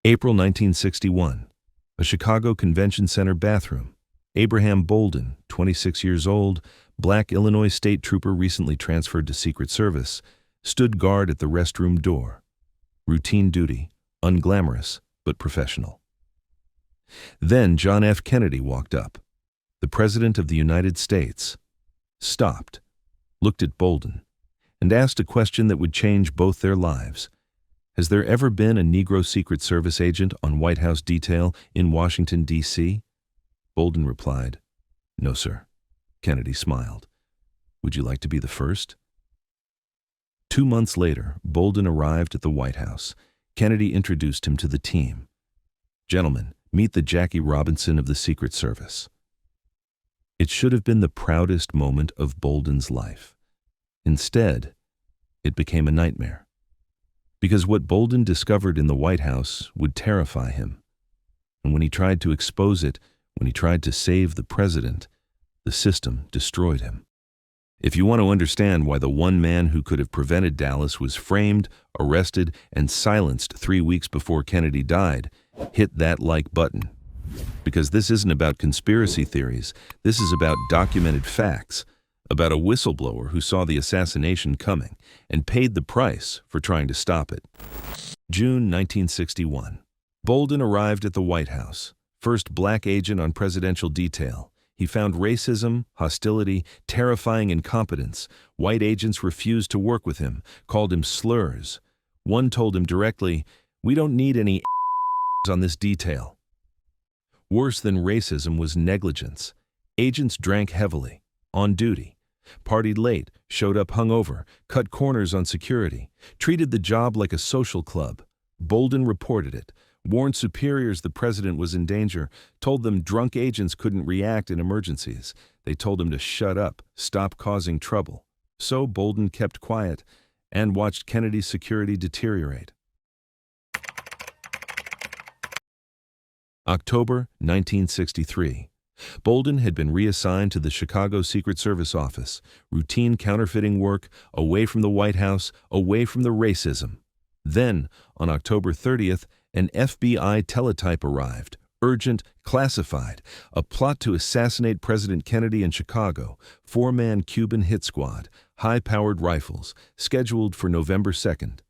April 1961. A Chicago Convention Center bathroom. Abraham Bolden, 26 years old, black Illinois state trooper recently transferred to Secret Service, stood guard at the restroom door. Routine duty, unglamorous, but professional. Then John F. Kennedy walked up. The President of the United States stopped, looked at Bolden, and asked a question that would change both their lives. Has there ever been a Negro Secret Service agent on White House detail in Washington, D.C.? Bolden replied, "No, sir." Kennedy smiled. "Would you like to be the first?" 2 months later, Bolden arrived at the White House. Kennedy introduced him to the team. "Gentlemen, meet the Jackie Robinson of the Secret Service." It should have been the proudest moment of Bolden's life. Instead, it became a nightmare. Because what Bolden discovered in the White House would terrify him. And when he tried to expose it, when he tried to save the president, the system destroyed him. If you want to understand why the one man who could have prevented Dallas was framed, arrested, and silenced 3 weeks before Kennedy died, hit that like button. Because this isn't about conspiracy theories, this is about documented facts, about a whistleblower who saw the assassination coming and paid the price for trying to stop it. June 1961. Bolden arrived at the White House, first black agent on presidential detail. He found racism, hostility, terrifying incompetence. White agents refused to work with him, called him slurs. One told him directly, "We don't need any on this detail." Worse than racism was negligence. Agents drank heavily, on duty, partied late, showed up hungover, cut corners on security, treated the job like a social club. Bolden reported it, warned superiors the president was in danger, told them drunk agents couldn't react in emergencies. They told him to shut up, stop causing trouble. So Bolden kept quiet and watched Kennedy's security deteriorate. October 1963. Bolden had been reassigned to the Chicago Secret Service office, routine counterfeiting work, away from the White House, away from the racism. Then, on October 30th, an FBI teletype arrived, urgent, classified, a plot to assassinate President Kennedy in Chicago, 4-man Cuban hit squad, high-powered rifles, scheduled for November 2nd.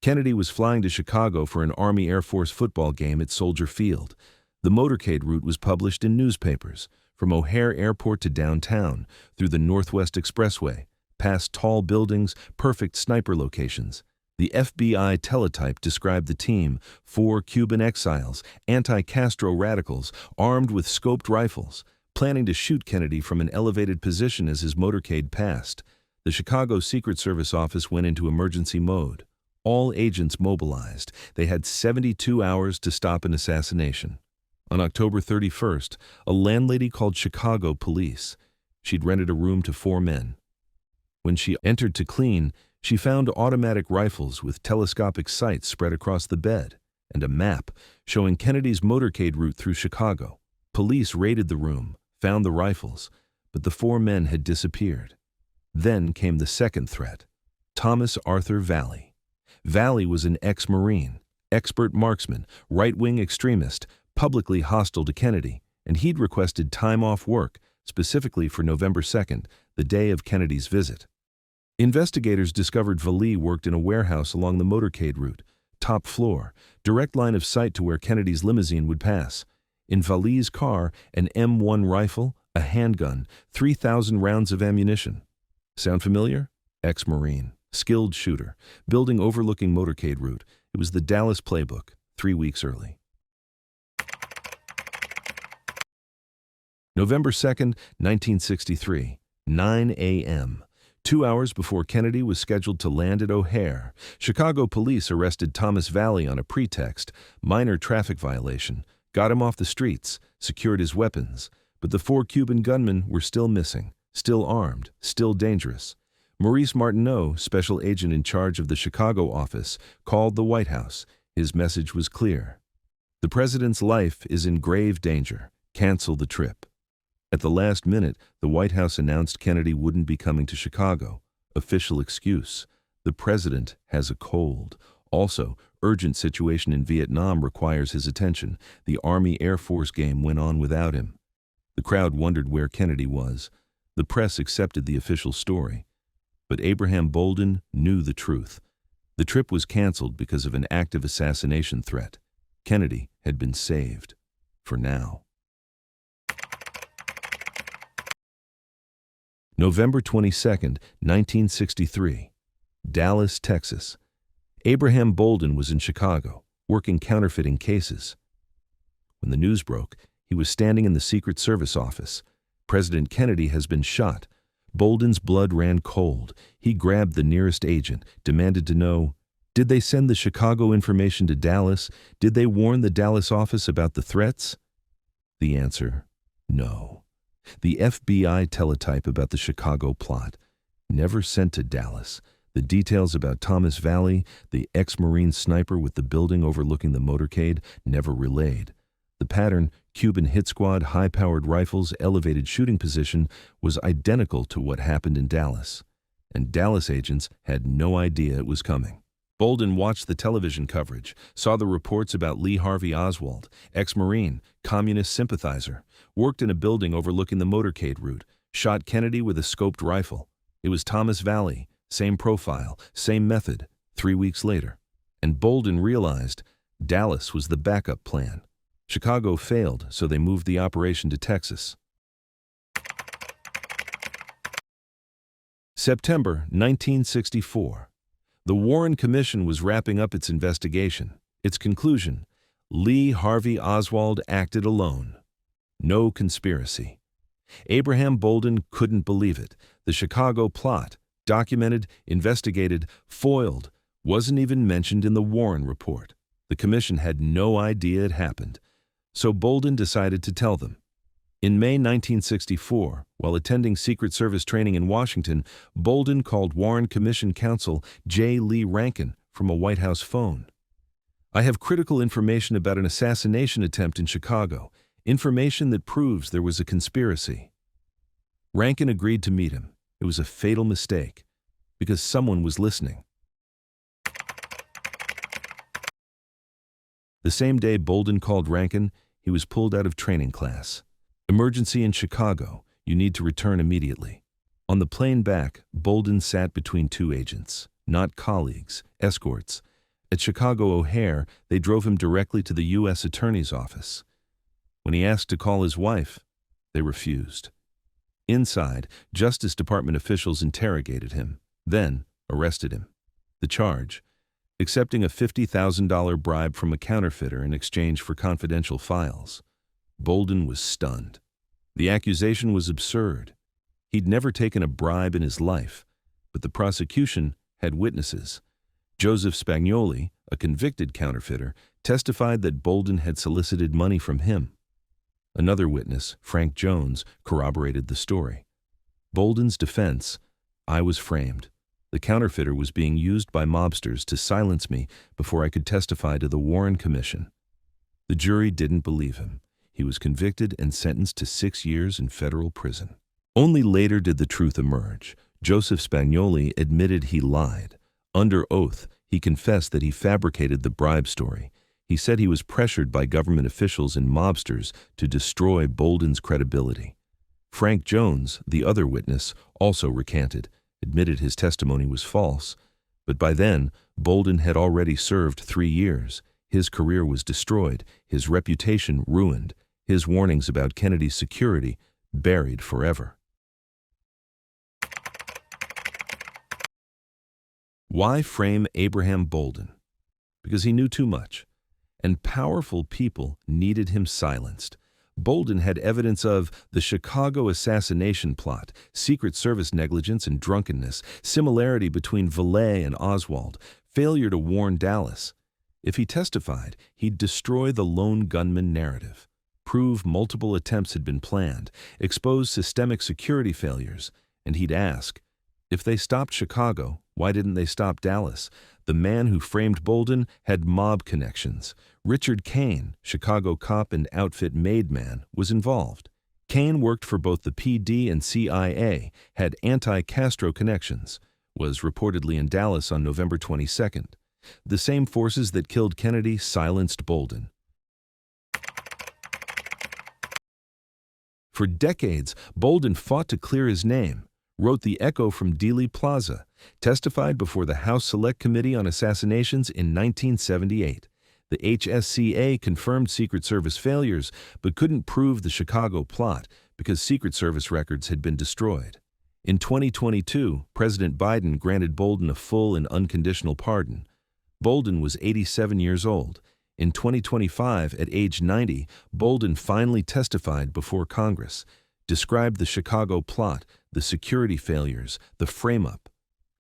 Kennedy was flying to Chicago for an Army Air Force football game at Soldier Field. The motorcade route was published in newspapers, from O'Hare Airport to downtown, through the Northwest Expressway, past tall buildings, perfect sniper locations. The FBI teletype described the team, 4 Cuban exiles, anti-Castro radicals, armed with scoped rifles, planning to shoot Kennedy from an elevated position as his motorcade passed. The Chicago Secret Service office went into emergency mode. All agents mobilized. They had 72 hours to stop an assassination. On October 31st, a landlady called Chicago police. She'd rented a room to 4 men. When she entered to clean, she found automatic rifles with telescopic sights spread across the bed and a map showing Kennedy's motorcade route through Chicago. Police raided the room, found the rifles, but the 4 men had disappeared. Then came the second threat, Thomas Arthur Vallee. Vallee was an ex-Marine, expert marksman, right-wing extremist, publicly hostile to Kennedy, and he'd requested time off work, specifically for November 2nd, the day of Kennedy's visit. Investigators discovered Vallee worked in a warehouse along the motorcade route, top floor, direct line of sight to where Kennedy's limousine would pass. In Vallee's car, an M1 rifle, a handgun, 3,000 rounds of ammunition. Sound familiar? Ex-Marine, skilled shooter, building overlooking motorcade route. It was the Dallas playbook, 3 weeks early. November 2nd, 1963, 9 a.m. 2 hours before Kennedy was scheduled to land at O'Hare, Chicago police arrested Thomas Vallee on a pretext, minor traffic violation, got him off the streets, secured his weapons, but the 4 Cuban gunmen were still missing, still armed, still dangerous. Maurice Martineau, special agent in charge of the Chicago office, called the White House. His message was clear. The president's life is in grave danger. Cancel the trip. At the last minute, the White House announced Kennedy wouldn't be coming to Chicago. Official excuse: the president has a cold. Also, urgent situation in Vietnam requires his attention. The Army-Air Force game went on without him. The crowd wondered where Kennedy was. The press accepted the official story. But Abraham Bolden knew the truth. The trip was canceled because of an active assassination threat. Kennedy had been saved. For now. November 22, 1963. Dallas, Texas. Abraham Bolden was in Chicago, working counterfeiting cases. When the news broke, he was standing in the Secret Service office. President Kennedy has been shot. Bolden's blood ran cold. He grabbed the nearest agent, demanded to know, did they send the Chicago information to Dallas? Did they warn the Dallas office about the threats? The answer, no. The FBI teletype about the Chicago plot, never sent to Dallas. The details about Thomas Vallee, the ex-Marine sniper with the building overlooking the motorcade, never relayed. The pattern, Cuban hit squad, high-powered rifles, elevated shooting position, was identical to what happened in Dallas. And Dallas agents had no idea it was coming. Bolden watched the television coverage, saw the reports about Lee Harvey Oswald, ex-Marine, communist sympathizer, worked in a building overlooking the motorcade route, shot Kennedy with a scoped rifle. It was Thomas Vallee, same profile, same method, 3 weeks later. And Bolden realized Dallas was the backup plan. Chicago failed, so they moved the operation to Texas. September 1964. The Warren Commission was wrapping up its investigation. Its conclusion, Lee Harvey Oswald acted alone. No conspiracy. Abraham Bolden couldn't believe it. The Chicago plot, documented, investigated, foiled, wasn't even mentioned in the Warren report. The commission had no idea it happened. So Bolden decided to tell them. In May 1964, while attending Secret Service training in Washington, Bolden called Warren Commission counsel J. Lee Rankin from a White House phone. I have critical information about an assassination attempt in Chicago, information that proves there was a conspiracy. Rankin agreed to meet him. It was a fatal mistake, because someone was listening. The same day Bolden called Rankin, he was pulled out of training class. Emergency in Chicago. You need to return immediately. On the plane back, Bolden sat between two agents, not colleagues, escorts. At Chicago O'Hare, they drove him directly to the U.S. Attorney's office. When he asked to call his wife, they refused. Inside, Justice Department officials interrogated him, then arrested him. The charge, accepting a $50,000 bribe from a counterfeiter in exchange for confidential files. Bolden was stunned. The accusation was absurd. He'd never taken a bribe in his life, but the prosecution had witnesses. Joseph Spagnoli, a convicted counterfeiter, testified that Bolden had solicited money from him. Another witness, Frank Jones, corroborated the story. Bolden's defense, I was framed. The counterfeiter was being used by mobsters to silence me before I could testify to the Warren Commission. The jury didn't believe him. He was convicted and sentenced to 6 years in federal prison. Only later did the truth emerge. Joseph Spagnoli admitted he lied. Under oath, he confessed that he fabricated the bribe story. He said he was pressured by government officials and mobsters to destroy Bolden's credibility. Frank Jones, the other witness, also recanted, admitted his testimony was false. But by then, Bolden had already served 3 years. His career was destroyed, his reputation ruined, his warnings about Kennedy's security buried forever. Why frame Abraham Bolden? Because he knew too much, and powerful people needed him silenced. Bolden had evidence of the Chicago assassination plot, Secret Service negligence and drunkenness, similarity between Vallee and Oswald, failure to warn Dallas. If he testified, he'd destroy the lone gunman narrative, prove multiple attempts had been planned, expose systemic security failures, and he'd ask, if they stopped Chicago, why didn't they stop Dallas? The man who framed Bolden had mob connections. Richard Kane, Chicago cop and outfit made man, was involved. Kane worked for both the PD and CIA, had anti-Castro connections, was reportedly in Dallas on November 22nd. The same forces that killed Kennedy silenced Bolden. For decades, Bolden fought to clear his name, wrote The Echo from Dealey Plaza, testified before the House Select Committee on Assassinations in 1978. The HSCA confirmed Secret Service failures, but couldn't prove the Chicago plot because Secret Service records had been destroyed. In 2022, President Biden granted Bolden a full and unconditional pardon. Bolden was 87 years old. In 2025, at age 90, Bolden finally testified before Congress, described the Chicago plot, the security failures, the frame-up.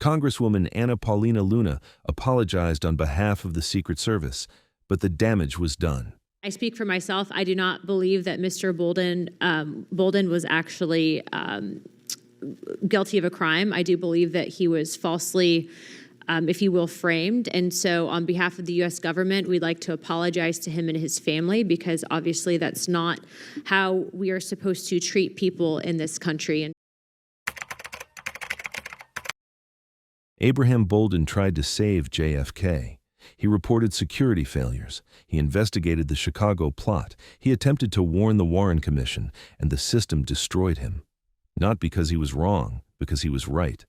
Congresswoman Anna Paulina Luna apologized on behalf of the Secret Service, but the damage was done. I speak for myself. I do not believe that Mr. Bolden was actually guilty of a crime. I do believe that he was falsely, if you will, framed. And so on behalf of the U.S. government, we'd like to apologize to him and his family, because obviously that's not how we are supposed to treat people in this country. Abraham Bolden tried to save JFK. He reported security failures. He investigated the Chicago plot. He attempted to warn the Warren Commission, and the system destroyed him. Not because he was wrong, because he was right.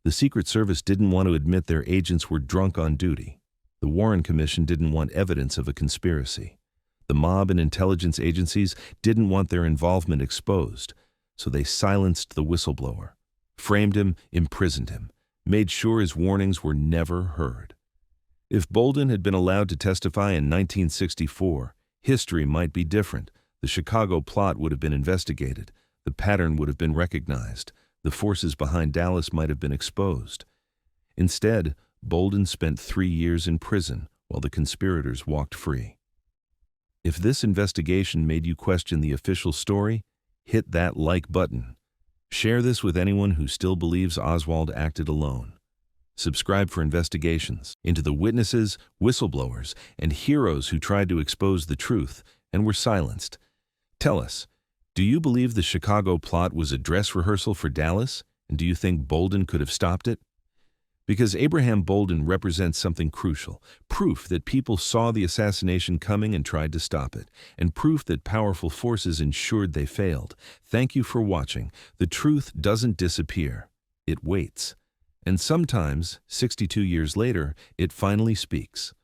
The Secret Service didn't want to admit their agents were drunk on duty. The Warren Commission didn't want evidence of a conspiracy. The mob and intelligence agencies didn't want their involvement exposed, so they silenced the whistleblower, framed him, imprisoned him, made sure his warnings were never heard. If Bolden had been allowed to testify in 1964, history might be different. The Chicago plot would have been investigated. The pattern would have been recognized. The forces behind Dallas might have been exposed. Instead, Bolden spent 3 years in prison while the conspirators walked free. If this investigation made you question the official story, hit that like button. Share this with anyone who still believes Oswald acted alone. Subscribe for investigations into the witnesses, whistleblowers, and heroes who tried to expose the truth and were silenced. Tell us, do you believe the Chicago plot was a dress rehearsal for Dallas, and do you think Bolden could have stopped it? Because Abraham Bolden represents something crucial, proof that people saw the assassination coming and tried to stop it, and proof that powerful forces ensured they failed. Thank you for watching. The truth doesn't disappear. It waits. And sometimes, 62 years later, it finally speaks.